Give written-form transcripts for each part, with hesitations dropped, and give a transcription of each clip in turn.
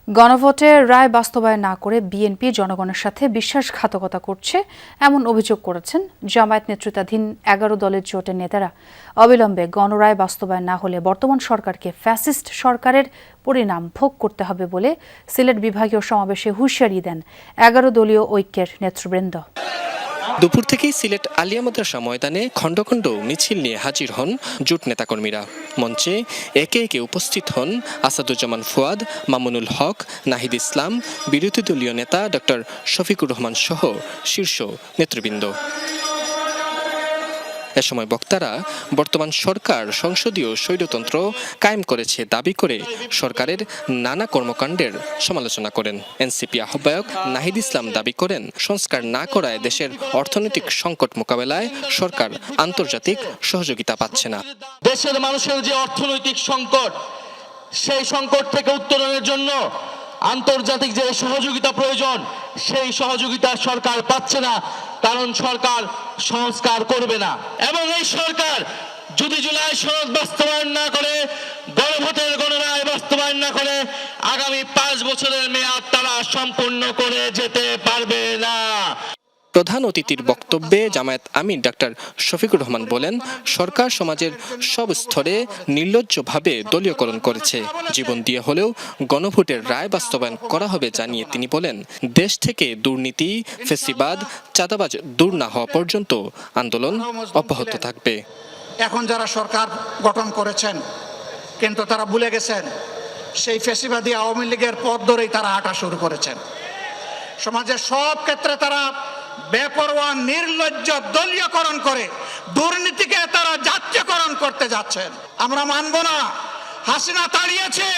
গণভোটের রায় বাস্তবায়ন না করে বিএনপি জনগণের সাথে বিশ্বাসঘাতকতা করছে এমন অভিযোগ করেছেন জামায়াত নেতৃত্বাধীন ১১ দলের জোটের নেতারা। অবিলম্বে গণরায় বাস্তবায়ন না হলে বর্তমান সরকারকে ফ্যাসিস্ট সরকারের পরিণাম ভোগ করতে হবে বলে সিলেট বিভাগীয় সমাবেশে হুঁশিয়ারি দেন ১১ দলীয় ঐক্যের নেতৃবৃন্দ। দুপুর থেকেই সিলেট আলিয়া মাদ্রাসা ময়দানে খণ্ড খণ্ড মিছিল নিয়ে হাজির হন জোট নেতাকর্মীরা। মঞ্চে একে একে উপস্থিত হন আসাদুজ্জামান ফুয়াদ, মামুনুল হক, নাহিদ ইসলাম, বিরোধী দলীয় নেতা ডক্টর শফিকুর রহমান সহ শীর্ষ নেতৃবৃন্দ। এ সময় বক্তারা বর্তমান সরকার সংসদীয় স্বৈরতন্ত্র কায়েম করেছে দাবি করে সরকারের নানা কর্মকাণ্ডের সমালোচনা করেন। এনসিপি আহ্বায়ক নাহিদ ইসলাম দাবি করেন, সংস্কার না করায় দেশের অর্থনৈতিক সংকট মোকাবেলায় সরকার আন্তর্জাতিক সহযোগিতা পাচ্ছে না। দেশের মানুষের যে অর্থনৈতিক সংকট, সেই সংকট থেকে উত্তরণের জন্য আন্তর্জাতিক যে সহযোগিতা প্রয়োজন, সেই সহযোগিতা সরকার পাচ্ছে না, কারণ সরকার সংস্কার করবে না। এবং এই সরকার যদি জুলাই সনদ বাস্তবায়ন না করে, গণভোটের গণরায় বাস্তবায়ন না করে, আগামী 5 বছরের মেয়াদ তারা সম্পূর্ণ করে যেতে পারবে না। প্রধান অতিথির বক্তব্যে জামায়াত আমির ডাক্তার শফিকুর রহমান বলেন, সরকার সমাজের সব স্তরে নির্লজ্জভাবে দলীয়করণ করেছে। জীবন দিয়ে হলেও গণভোটের রায় বাস্তবায়ন করা হবে জানিয়ে তিনি বলেন, দেশ থেকে দুর্নীতি, ফেসিবাদ, চাঁদাবাজ দূর না হওয়া পর্যন্ত আন্দোলন অব্যাহত থাকবে। এখন যারা সরকার গঠন করেছেন, কিন্তু তারা ভুলে গেছেন সেই ফেসিবাদী আওয়ামী লীগের পথ ধরেই তারা হাঁটা শুরু করেছেন। সমাজের সব ক্ষেত্রে তারা বেপরোয়া নির্লজ্জ দলীয়করণ করে দুর্নীতিকে তারা জাতীয়করণ করতে যাচ্ছেন। আমরা মানব না। হাসিনা তাড়িয়েছে,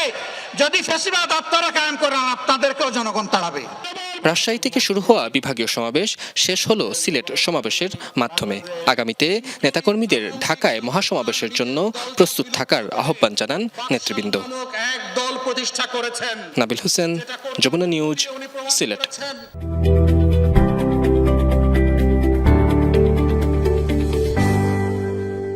যদি ফেসিবাদ আপনারা কায়েম করেন, আপনাদেরকেও জনগণ তাড়াবে। রাজশাহী থেকে শুরু হওয়া বিভাগীয় সমাবেশ শেষ হলো সিলেট সমাবেশের মাধ্যমে। আগামীতে নেতাকর্মীদের ঢাকায় মহাসমাবেশের জন্য প্রস্তুত থাকার আহ্বান জানান নেতৃবৃন্দ। এক দল প্রতিষ্ঠা করেছেন। নাবিল হোসেন, যমুনা নিউজ, সিলেট।